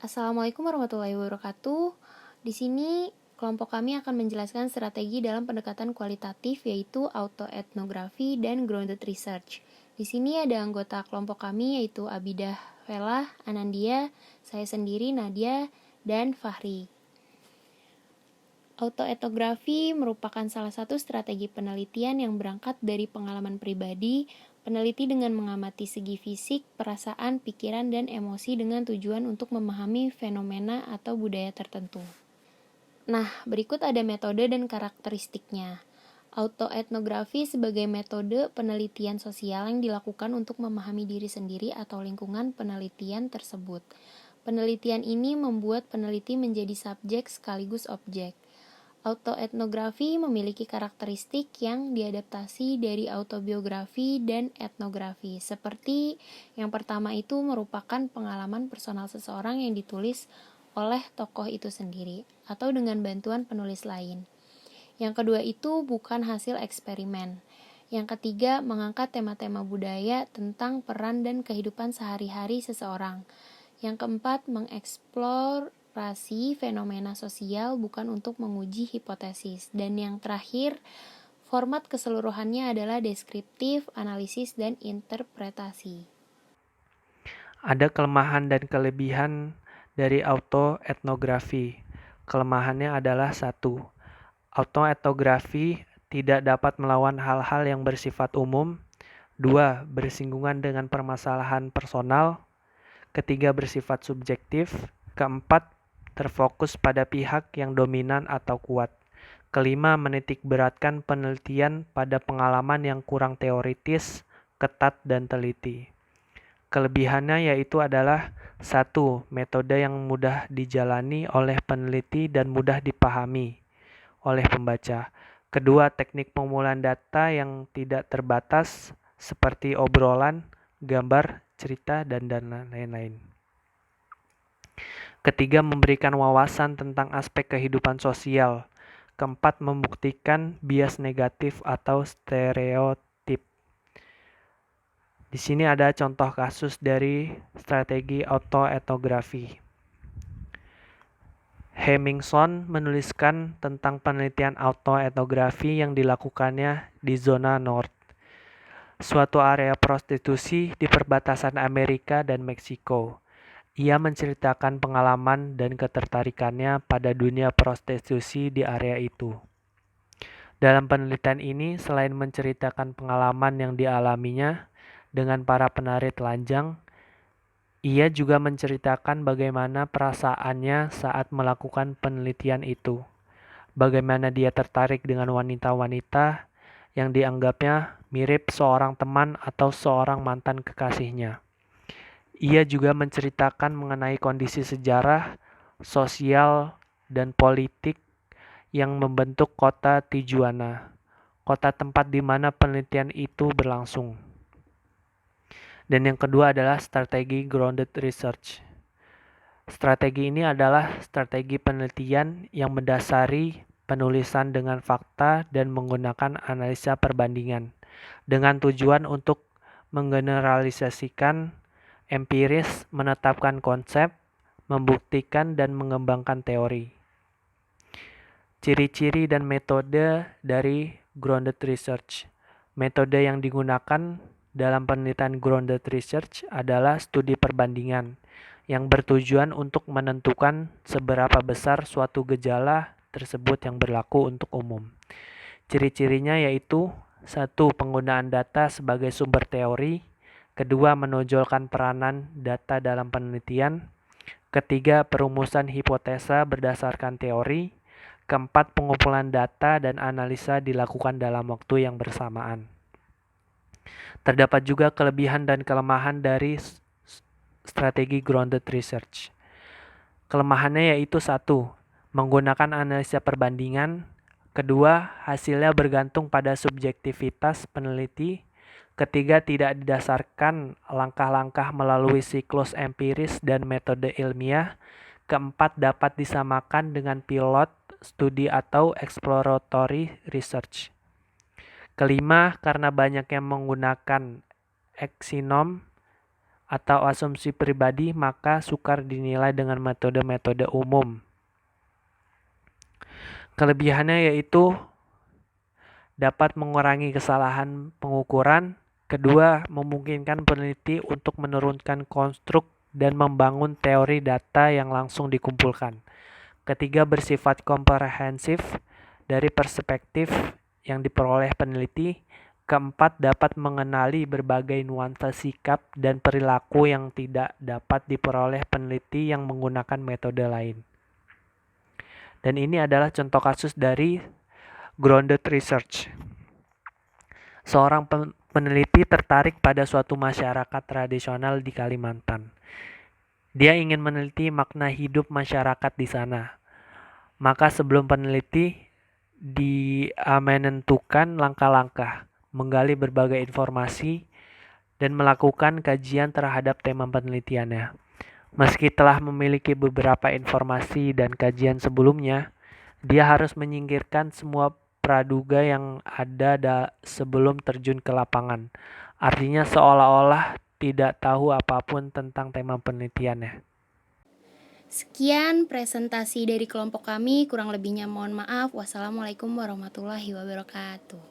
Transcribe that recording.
Assalamualaikum warahmatullahi wabarakatuh. Di sini kelompok kami akan menjelaskan strategi dalam pendekatan kualitatif yaitu autoetnografi dan grounded research. Di sini ada anggota kelompok kami yaitu Abidah Vela, Anandia, saya sendiri Nadia, dan Fahri. Autoetnografi merupakan salah satu strategi penelitian yang berangkat dari pengalaman pribadi. Peneliti dengan mengamati segi fisik, perasaan, pikiran, dan emosi dengan tujuan untuk memahami fenomena atau budaya tertentu. Nah, berikut ada metode dan karakteristiknya. Autoetnografi sebagai metode penelitian sosial yang dilakukan untuk memahami diri sendiri atau lingkungan penelitian tersebut. Penelitian ini membuat peneliti menjadi subjek sekaligus objek. Autoetnografi memiliki karakteristik yang diadaptasi dari autobiografi dan etnografi. Seperti yang pertama itu merupakan pengalaman personal seseorang yang ditulis oleh tokoh itu sendiri atau dengan bantuan penulis lain. Yang kedua itu bukan hasil eksperimen. Yang ketiga, mengangkat tema-tema budaya tentang peran dan kehidupan sehari-hari seseorang. Yang keempat, mengeksplorasi fenomena sosial bukan untuk menguji hipotesis. Dan yang terakhir, format keseluruhannya adalah deskriptif, analisis, dan interpretasi. Ada kelemahan dan kelebihan dari autoetnografi. Kelemahannya adalah 1. Autoetnografi tidak dapat melawan hal-hal yang bersifat umum. 2. Bersinggungan dengan permasalahan personal. Ketiga, bersifat subjektif. Keempat, terfokus pada pihak yang dominan atau kuat. Kelima, menitik beratkan penelitian pada pengalaman yang kurang teoritis, ketat, dan teliti. Kelebihannya yaitu adalah 1. Metode yang mudah dijalani oleh peneliti dan mudah dipahami oleh pembaca. Kedua, teknik pengumpulan data yang tidak terbatas seperti obrolan, gambar, cerita, dan lain-lain. Ketiga, memberikan wawasan tentang aspek kehidupan sosial. Keempat, membuktikan bias negatif atau stereotip. Di sini ada contoh kasus dari strategi autoetnografi. Hemmingson menuliskan tentang penelitian autoetnografi yang dilakukannya di zona North, suatu area prostitusi di perbatasan Amerika dan Meksiko. Ia menceritakan pengalaman dan ketertarikannya pada dunia prostitusi di area itu. Dalam penelitian ini, selain menceritakan pengalaman yang dialaminya dengan para penari telanjang, ia juga menceritakan bagaimana perasaannya saat melakukan penelitian itu. Bagaimana dia tertarik dengan wanita-wanita yang dianggapnya mirip seorang teman atau seorang mantan kekasihnya. Ia juga menceritakan mengenai kondisi sejarah, sosial, dan politik yang membentuk kota Tijuana, kota tempat di mana penelitian itu berlangsung. Dan yang kedua adalah strategi grounded research. Strategi ini adalah strategi penelitian yang mendasari penulisan dengan fakta dan menggunakan analisa perbandingan dengan tujuan untuk menggeneralisasikan empiris, menetapkan konsep, membuktikan dan mengembangkan teori. Ciri-ciri dan metode dari grounded research. Metode yang digunakan dalam penelitian grounded research adalah studi perbandingan yang bertujuan untuk menentukan seberapa besar suatu gejala tersebut yang berlaku untuk umum. Ciri-cirinya yaitu 1. Penggunaan data sebagai sumber teori. Kedua, menonjolkan peranan data dalam penelitian. Ketiga, perumusan hipotesa berdasarkan teori. Keempat, pengumpulan data dan analisa dilakukan dalam waktu yang bersamaan. Terdapat juga kelebihan dan kelemahan dari strategi grounded research. Kelemahannya yaitu 1. Menggunakan analisa perbandingan. Kedua, hasilnya bergantung pada subjektivitas peneliti. Ketiga, tidak didasarkan langkah-langkah melalui siklus empiris dan metode ilmiah. Keempat, dapat disamakan dengan pilot, studi atau exploratory research. Kelima, karena banyak yang menggunakan exonom, atau asumsi pribadi, maka sukar dinilai dengan metode-metode umum. Kelebihannya yaitu dapat mengurangi kesalahan pengukuran. Kedua, memungkinkan peneliti untuk menurunkan konstruk dan membangun teori data yang langsung dikumpulkan. Ketiga, bersifat komprehensif dari perspektif yang diperoleh peneliti. Keempat, dapat mengenali berbagai nuansa sikap dan perilaku yang tidak dapat diperoleh peneliti yang menggunakan metode lain. Dan ini adalah contoh kasus dari grounded research. Seorang peneliti tertarik pada suatu masyarakat tradisional di Kalimantan. Dia ingin meneliti makna hidup masyarakat di sana. Maka sebelum peneliti, dia menentukan langkah-langkah, menggali berbagai informasi, dan melakukan kajian terhadap tema penelitiannya. Meski telah memiliki beberapa informasi dan kajian sebelumnya, dia harus menyingkirkan semua praduga yang ada sebelum terjun ke lapangan. Artinya seolah-olah tidak tahu apapun tentang tema penelitiannya. Sekian presentasi dari kelompok kami, kurang lebihnya mohon maaf. Wassalamualaikum warahmatullahi wabarakatuh.